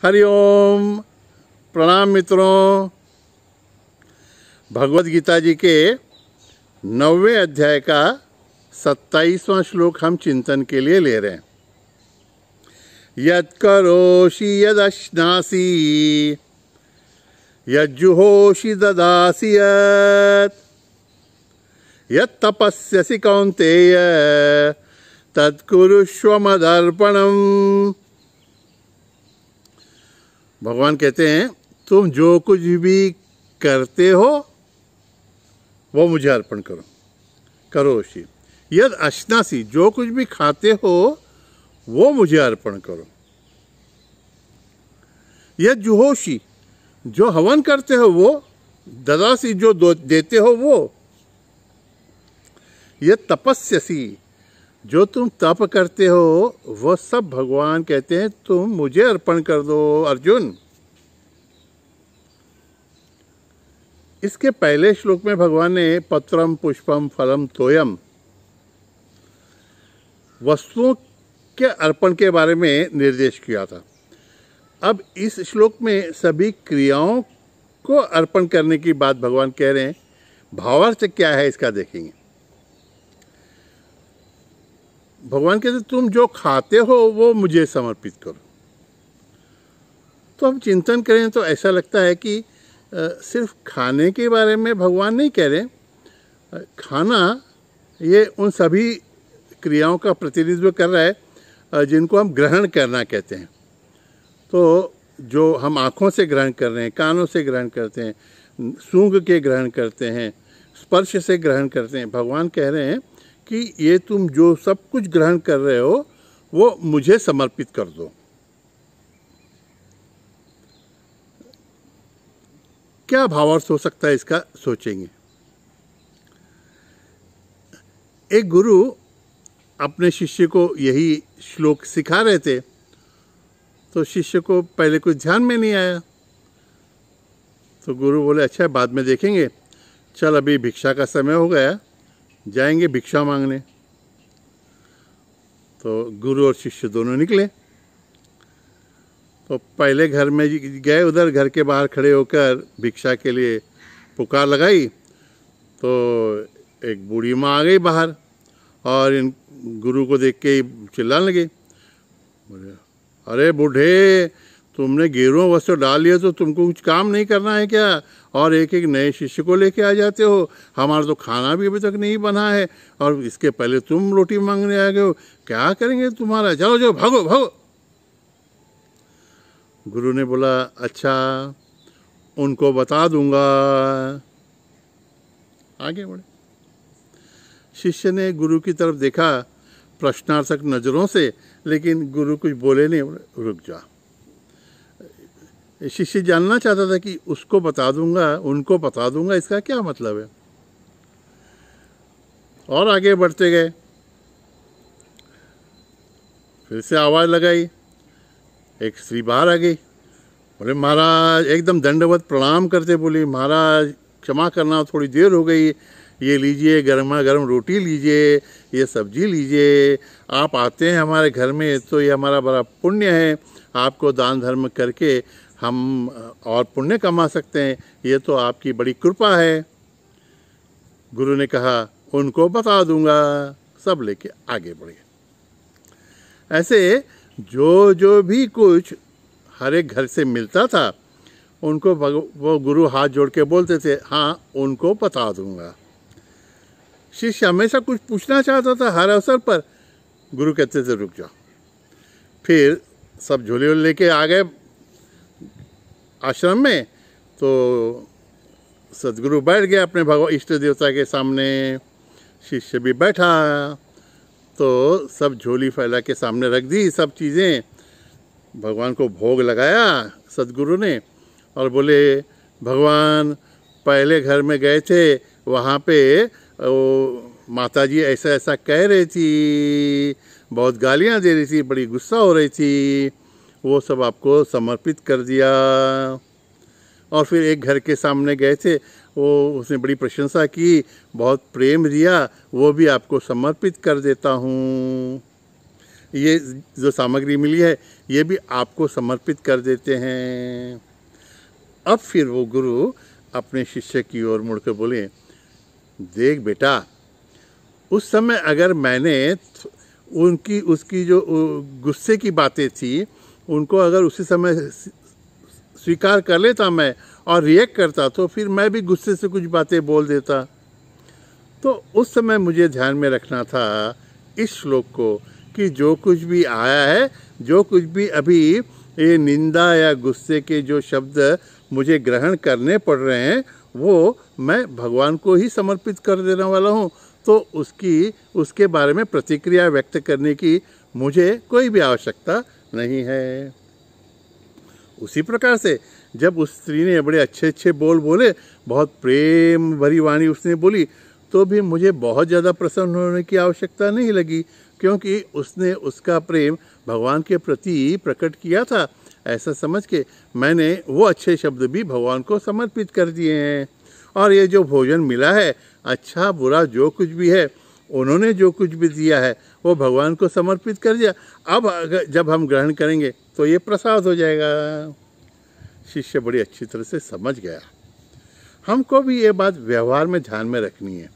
हरिओम। प्रणाम मित्रों। भगवद गीता जी के 9वें अध्याय का 27वां श्लोक हम चिंतन के लिए ले रहे हैं। यत् करोषि यदश्नासि यज्जुहोषि ददासि यत् तपस्यसि कौन्तेय तत्कुरुष्व मदर्पणम्। भगवान कहते हैं तुम जो कुछ भी करते हो वो मुझे अर्पण करो। करोषि यद अश्नासी, जो कुछ भी खाते हो वो मुझे अर्पण करो। यद जुहोषि, जो हवन करते हो वो, ददासी, जो देते हो वो। यद तपस्यसी, जो तुम तप करते हो वो सब भगवान कहते हैं तुम मुझे अर्पण कर दो अर्जुन। इसके पहले श्लोक में भगवान ने पत्रम पुष्पम फलम तोयम, वस्तुओं के अर्पण के बारे में निर्देश किया था। अब इस श्लोक में सभी क्रियाओं को अर्पण करने की बात भगवान कह रहे हैं। भावार्थ क्या है इसका देखेंगे। भगवान कहते तुम जो खाते हो वो मुझे समर्पित करो। तो हम चिंतन करें तो ऐसा लगता है कि सिर्फ खाने के बारे में भगवान नहीं कह रहे। खाना ये उन सभी क्रियाओं का प्रतिनिधित्व कर रहा है जिनको हम ग्रहण करना कहते हैं। तो जो हम आँखों से ग्रहण कर रहे हैं, कानों से ग्रहण करते हैं, सूंघ के ग्रहण करते हैं, स्पर्श से ग्रहण करते हैं, भगवान कह रहे हैं कि ये तुम जो सब कुछ ग्रहण कर रहे हो वो मुझे समर्पित कर दो। क्या भावार्थ हो सकता है इसका, सोचेंगे। एक गुरु अपने शिष्य को यही श्लोक सिखा रहे थे, तो शिष्य को पहले कुछ ध्यान में नहीं आया। तो गुरु बोले अच्छा बाद में देखेंगे, चल अभी भिक्षा का समय हो गया, जाएंगे भिक्षा मांगने। तो गुरु और शिष्य दोनों निकले। तो पहले घर में गए, उधर घर के बाहर खड़े होकर भिक्षा के लिए पुकार लगाई। तो एक बूढ़ी माँ आ गई बाहर और इन गुरु को देख के चिल्लाने लगे, बोले अरे बूढ़े, तुमने गेरुआ वस्त्र डाल लिया तो तुमको कुछ काम नहीं करना है क्या? और एक एक नए शिष्य को लेके आ जाते हो। हमारा तो खाना भी अभी तक नहीं बना है और इसके पहले तुम रोटी मांगने आ गए हो। क्या करेंगे तुम्हारा? चलो जाओ, भागो भागो। गुरु ने बोला अच्छा उनको बता दूंगा। आगे बढ़े। शिष्य ने गुरु की तरफ देखा प्रश्नार्थक नजरों से, लेकिन गुरु कुछ बोले नहीं। रुक जा। शिष्य जानना चाहता था कि उसको बता दूंगा, उनको बता दूंगा, इसका क्या मतलब है। और आगे बढ़ते गए। फिर से आवाज लगाई। एक स्त्री बाहर आ गई। बोले महाराज, एकदम दंडवत प्रणाम करते बोली, महाराज क्षमा करना, थोड़ी देर हो गई, ये लीजिए गर्मा गर्म रोटी लीजिए, ये सब्जी लीजिए। आप आते हैं हमारे घर में तो ये हमारा बड़ा पुण्य है। आपको दान धर्म करके हम और पुण्य कमा सकते हैं, ये तो आपकी बड़ी कृपा है। गुरु ने कहा उनको बता दूंगा। सब लेके आगे बढ़े। ऐसे जो जो भी कुछ हर एक घर से मिलता था उनको वो गुरु हाथ जोड़ के बोलते थे हाँ उनको बता दूंगा। शिष्य हमेशा कुछ पूछना चाहता था हर अवसर पर। गुरु कहते थे रुक जाओ। फिर सब झोले लेके आ गए आश्रम में। तो सदगुरु बैठ गए अपने भगवान इष्ट देवता के सामने, शिष्य भी बैठा। तो सब झोली फैला के सामने रख दी सब चीज़ें। भगवान को भोग लगाया सदगुरु ने और बोले भगवान पहले घर में गए थे, वहाँ पे माता जी ऐसा ऐसा कह रही थी, बहुत गालियाँ दे रही थी, बड़ी गुस्सा हो रही थी, वो सब आपको समर्पित कर दिया। और फिर एक घर के सामने गए थे, वो उसने बड़ी प्रशंसा की, बहुत प्रेम दिया, वो भी आपको समर्पित कर देता हूँ। ये जो सामग्री मिली है ये भी आपको समर्पित कर देते हैं। अब फिर वो गुरु अपने शिष्य की ओर मुड़कर बोले, देख बेटा, उस समय अगर मैंने उसकी जो गुस्से की बातें थी उनको अगर उसी समय स्वीकार कर लेता मैं और रिएक्ट करता तो फिर मैं भी गुस्से से कुछ बातें बोल देता। तो उस समय मुझे ध्यान में रखना था इस श्लोक को कि जो कुछ भी आया है, जो कुछ भी अभी ये निंदा या गुस्से के जो शब्द मुझे ग्रहण करने पड़ रहे हैं वो मैं भगवान को ही समर्पित कर देने वाला हूँ। तो उसके बारे में प्रतिक्रिया व्यक्त करने की मुझे कोई भी आवश्यकता नहीं है। उसी प्रकार से जब उस स्त्री ने बड़े अच्छे अच्छे बोल बोले, बहुत प्रेम भरी वाणी उसने बोली, तो भी मुझे बहुत ज़्यादा प्रसन्न होने की आवश्यकता नहीं लगी, क्योंकि उसने उसका प्रेम भगवान के प्रति प्रकट किया था। ऐसा समझ के मैंने वो अच्छे शब्द भी भगवान को समर्पित कर दिए हैं। और ये जो भोजन मिला है, अच्छा बुरा जो कुछ भी है, उन्होंने जो कुछ भी दिया है वो भगवान को समर्पित कर दिया। अब जब हम ग्रहण करेंगे तो ये प्रसाद हो जाएगा। शिष्य बड़ी अच्छी तरह से समझ गया। हमको भी ये बात व्यवहार में ध्यान में रखनी है,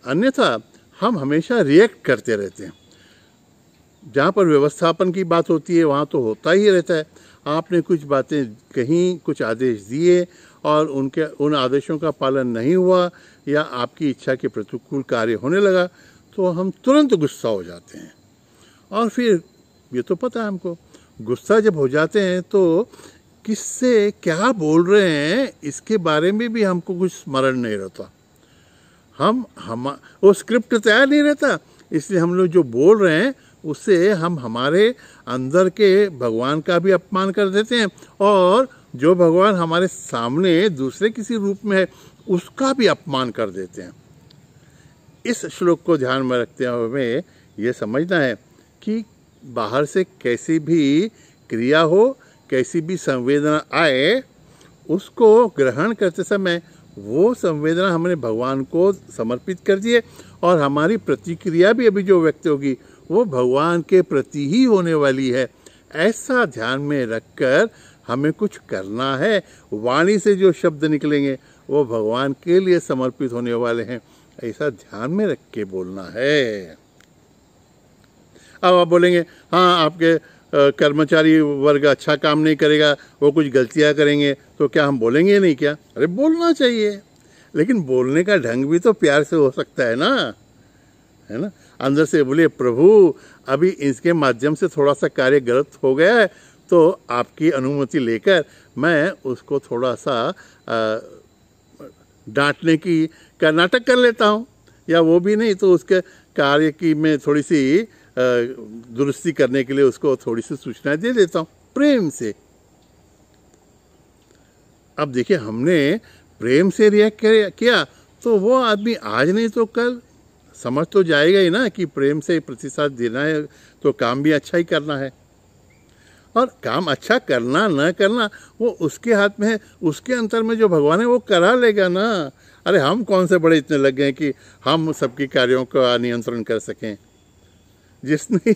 अन्यथा हम हमेशा रिएक्ट करते रहते हैं। जहाँ पर व्यवस्थापन की बात होती है वहाँ तो होता ही रहता है। आपने कुछ बातें कहीं, कुछ आदेश दिए और उन आदेशों का पालन नहीं हुआ या आपकी इच्छा के प्रतिकूल कार्य होने लगा तो हम तुरंत गुस्सा हो जाते हैं। और फिर ये तो पता है हमको, गुस्सा जब हो जाते हैं तो किससे क्या बोल रहे हैं इसके बारे में भी हमको कुछ स्मरण नहीं रहता। हम वो स्क्रिप्ट तैयार नहीं रहता, इसलिए हम लोग जो बोल रहे हैं उससे हम हमारे अंदर के भगवान का भी अपमान कर देते हैं और जो भगवान हमारे सामने दूसरे किसी रूप में है उसका भी अपमान कर देते हैं। इस श्लोक को ध्यान में रखते हुए हमें ये समझना है कि बाहर से कैसी भी क्रिया हो, कैसी भी संवेदना आए, उसको ग्रहण करते समय वो संवेदना हमने भगवान को समर्पित कर दिए और हमारी प्रतिक्रिया भी अभी जो व्यक्त होगी वो भगवान के प्रति ही होने वाली है। ऐसा ध्यान में रखकर हमें कुछ करना है। वाणी से जो शब्द निकलेंगे वो भगवान के लिए समर्पित होने वाले हैं, ऐसा ध्यान में रख के बोलना है। अब आप बोलेंगे, हाँ आपके कर्मचारी वर्ग अच्छा काम नहीं करेगा, वो कुछ गलतियां करेंगे, तो क्या हम बोलेंगे नहीं क्या? अरे बोलना चाहिए, लेकिन बोलने का ढंग भी तो प्यार से हो सकता है ना, है ना। अंदर से बोले, प्रभु अभी इसके माध्यम से थोड़ा सा कार्य गलत हो गया है, तो आपकी अनुमति लेकर मैं उसको थोड़ा सा डांटने की का नाटक कर लेता हूँ, या वो भी नहीं तो उसके कार्य की मैं थोड़ी सी दुरुस्ती करने के लिए उसको थोड़ी सी सूचना दे देता हूँ प्रेम से। अब देखिए, हमने प्रेम से रिएक्ट किया तो वो आदमी आज नहीं तो कल समझ तो जाएगा ही ना कि प्रेम से प्रतिसाद देना है तो काम भी अच्छा ही करना है। और काम अच्छा करना न करना वो उसके हाथ में है, उसके अंतर में जो भगवान है वो करा लेगा ना। अरे हम कौन से बड़े इतने लग गए कि हम सबके कार्यों का नियंत्रण कर सकें। जिसने,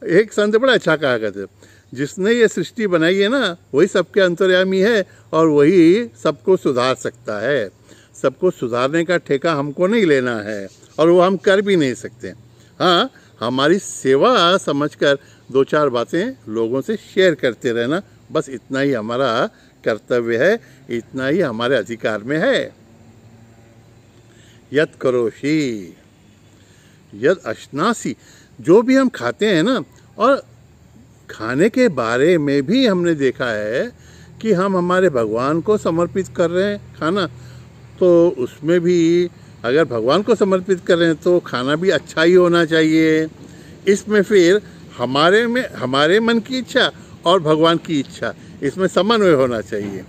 एक संत बड़ा अच्छा कहा करते, जिसने ये सृष्टि बनाई है ना वही सबके अंतर्यामी है और वही सबको सुधार सकता है। सबको सुधारने का ठेका हमको नहीं लेना है और वो हम कर भी नहीं सकते। हाँ, हमारी सेवा समझकर दो चार बातें लोगों से शेयर करते रहना, बस इतना ही हमारा कर्तव्य है, इतना ही हमारे अधिकार में है। यत् करोषि यत् अश्नासि, जो भी हम खाते हैं ना, और खाने के बारे में भी हमने देखा है कि हम हमारे भगवान को समर्पित कर रहे हैं खाना, तो उसमें भी अगर भगवान को समर्पित कर रहे हैं तो खाना भी अच्छा ही होना चाहिए। इसमें फिर हमारे मन की इच्छा और भगवान की इच्छा, इसमें समन्वय होना चाहिए।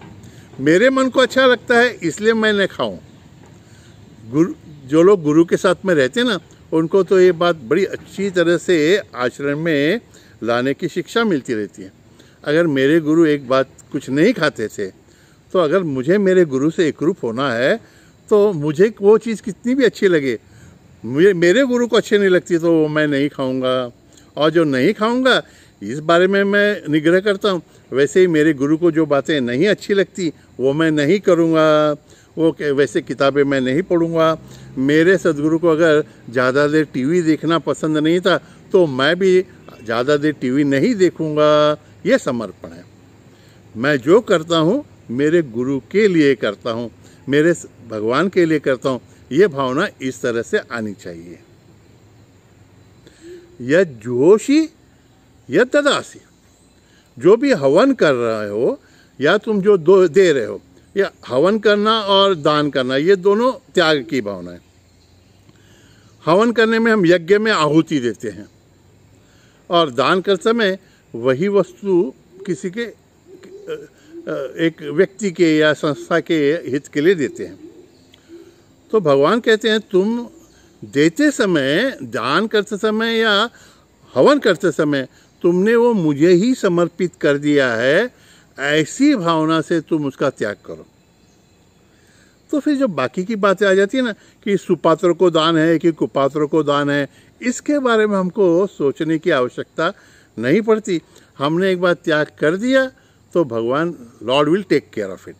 मेरे मन को अच्छा लगता है इसलिए मैं न खाऊं। जो लोग गुरु के साथ में रहते हैं ना, उनको तो ये बात बड़ी अच्छी तरह से आचरण में लाने की शिक्षा मिलती रहती है। अगर मेरे गुरु एक बात कुछ नहीं खाते थे, तो अगर मुझे मेरे गुरु से एकरूप होना है तो मुझे वो चीज़ कितनी भी अच्छी लगे मुझे मेरे गुरु को अच्छी नहीं लगती तो वो मैं नहीं खाऊंगा, और जो नहीं खाऊंगा इस बारे में मैं निग्रह करता हूँ। वैसे ही मेरे गुरु को जो बातें नहीं अच्छी लगती वो मैं नहीं करूँगा, वो वैसे किताबें मैं नहीं पढ़ूँगा। मेरे सदगुरु को अगर ज़्यादा देर टीवी देखना पसंद नहीं था तो मैं भी ज़्यादा देर टीवी नहीं देखूँगा। ये समर्पण है। मैं जो करता हूँ मेरे गुरु के लिए करता हूँ, मेरे भगवान के लिए करता हूँ। ये भावना इस तरह से आनी चाहिए। यद जोशी यद ददासी, जो भी हवन कर रहे हो या तुम जो दे रहे हो, या हवन करना और दान करना ये दोनों त्याग की भावना है। हवन करने में हम यज्ञ में आहुति देते हैं और दान करते समय वही वस्तु किसी के एक व्यक्ति के या संस्था के हित के लिए देते हैं। तो भगवान कहते हैं तुम देते समय, दान करते समय या हवन करते समय तुमने वो मुझे ही समर्पित कर दिया है, ऐसी भावना से तुम उसका त्याग करो। तो फिर जो बाकी की बातें आ जाती है ना कि सुपात्र को दान है कि कुपात्र को दान है, इसके बारे में हमको सोचने की आवश्यकता नहीं पड़ती। हमने एक बार त्याग कर दिया तो भगवान lord will take care of it.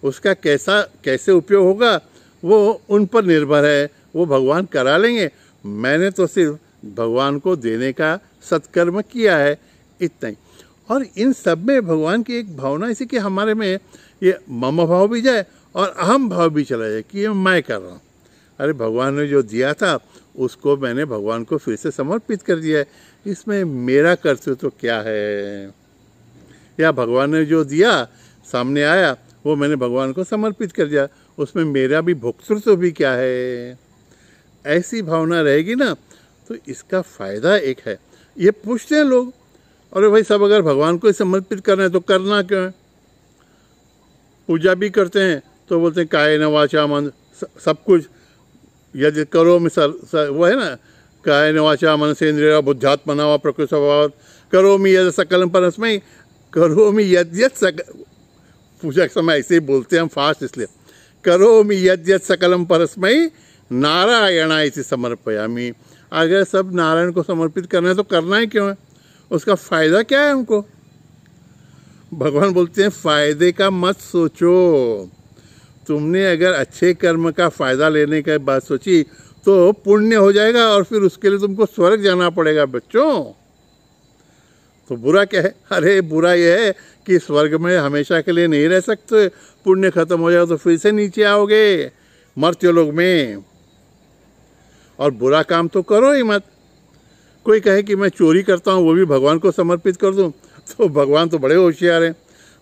उसका कैसे उपयोग होगा वो उन पर निर्भर है, वो भगवान करा लेंगे। मैंने तो सिर्फ भगवान को देने का सत्कर्म किया है, इतना ही। और इन सब में भगवान की एक भावना ऐसी कि हमारे में ये मम भाव भी जाए और अहम भाव भी चला जाए कि ये मैं कर रहा हूँ। अरे भगवान ने जो दिया था उसको मैंने भगवान को फिर से समर्पित कर दिया है, इसमें मेरा कर्तव्य तो क्या है। या भगवान ने जो दिया सामने आया वो मैंने भगवान को समर्पित कर दिया, उसमें मेरा भी भोक्तृत्व भी क्या है। ऐसी भावना रहेगी ना तो इसका फ़ायदा एक है। ये पूछते हैं लोग, अरे भाई सब अगर भगवान को समर्पित करना है तो करना क्यों है। पूजा भी करते हैं तो बोलते हैं कायेन वाचा मन, सब कुछ यदि करो में वो है ना, कायेन वाचा मनसेन्द्रिया बुद्ध्यात्मना वा प्रकृति स्वभाव करोमि यद सकलम परस्मै करोमि यद्यत पूजा के समय ऐसे ही बोलते हैं हम फास्ट, इसलिए करोमि यद्यत सकलम परस्मै नारायणाय समर्पयामि। अगर सब नारायण को समर्पित करना है तो करना ही क्यों है, उसका फ़ायदा क्या है हमको। भगवान बोलते हैं फ़ायदे का मत सोचो। तुमने अगर अच्छे कर्म का फ़ायदा लेने की बात सोची तो पुण्य हो जाएगा और फिर उसके लिए तुमको स्वर्ग जाना पड़ेगा बच्चों। तो बुरा क्या है, अरे बुरा यह है कि स्वर्ग में हमेशा के लिए नहीं रह सकते, पुण्य खत्म हो जाएगा तो फिर से नीचे आओगे मर्त्यलोक में। और बुरा काम तो करो ही मत। कोई कहे कि मैं चोरी करता हूँ वो भी भगवान को समर्पित कर दूँ, तो भगवान तो बड़े होशियार हैं।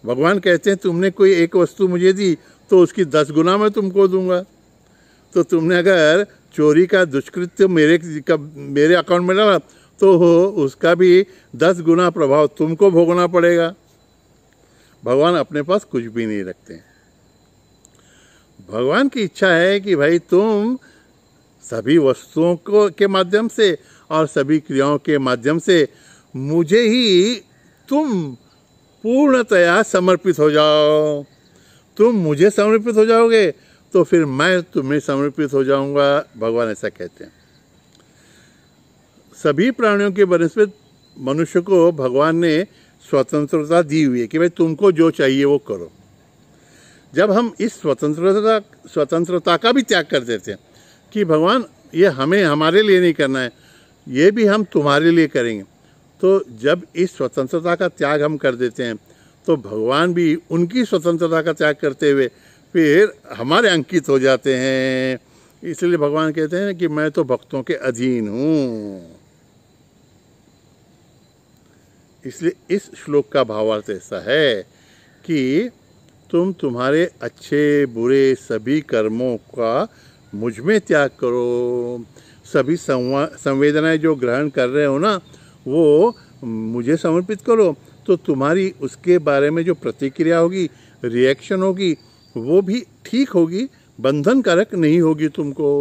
भगवान कहते हैं तुमने कोई एक वस्तु मुझे दी तो उसकी 10 गुना मैं तुमको दूंगा। तो तुमने अगर चोरी का दुष्कृत्य मेरे अकाउंट में डाला तो उसका भी 10 गुना प्रभाव तुमको भोगना पड़ेगा। भगवान अपने पास कुछ भी नहीं रखते। भगवान की इच्छा है कि भाई तुम सभी वस्तुओं के माध्यम से और सभी क्रियाओं के माध्यम से मुझे ही तुम पूर्णतया समर्पित हो जाओ। तुम मुझे समर्पित हो जाओगे तो फिर मैं तुम्हें समर्पित हो जाऊंगा, भगवान ऐसा कहते हैं। सभी प्राणियों के बनस्पत मनुष्य को भगवान ने स्वतंत्रता दी हुई है कि भाई तुमको जो चाहिए वो करो। जब हम इस स्वतंत्रता का भी त्याग कर देते हैं कि भगवान ये हमें हमारे लिए नहीं करना है, ये भी हम तुम्हारे लिए करेंगे, तो जब इस स्वतंत्रता का त्याग हम कर देते हैं तो भगवान भी उनकी स्वतंत्रता का त्याग करते हुए फिर हमारे अंकित हो जाते हैं। इसलिए भगवान कहते हैं कि मैं तो भक्तों के अधीन हूँ। इसलिए इस श्लोक का भावार्थ ऐसा है कि तुम तुम्हारे अच्छे बुरे सभी कर्मों का मुझ में त्याग करो। सभी संवेदनाएं जो ग्रहण कर रहे हो ना वो मुझे समर्पित करो, तो तुम्हारी उसके बारे में जो प्रतिक्रिया होगी, रिएक्शन होगी, वो भी ठीक होगी, बंधनकारक नहीं होगी तुमको।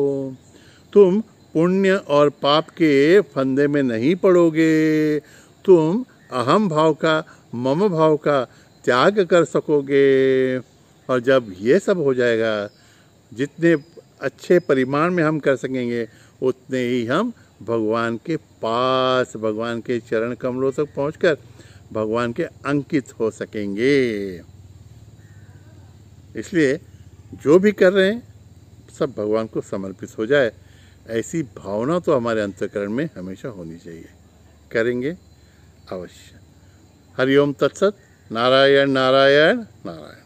तुम पुण्य और पाप के फंदे में नहीं पड़ोगे। तुम अहम भाव का, मम भाव का त्याग कर सकोगे। और जब ये सब हो जाएगा, जितने अच्छे परिमाण में हम कर सकेंगे उतने ही हम भगवान के पास, भगवान के चरण कमलों तक पहुंचकर भगवान के अंकित हो सकेंगे। इसलिए जो भी कर रहे हैं सब भगवान को समर्पित हो जाए, ऐसी भावना तो हमारे अंतःकरण में हमेशा होनी चाहिए। करेंगे अवश्य। हरिओम तत्सत। नारायण नारायण नारायण।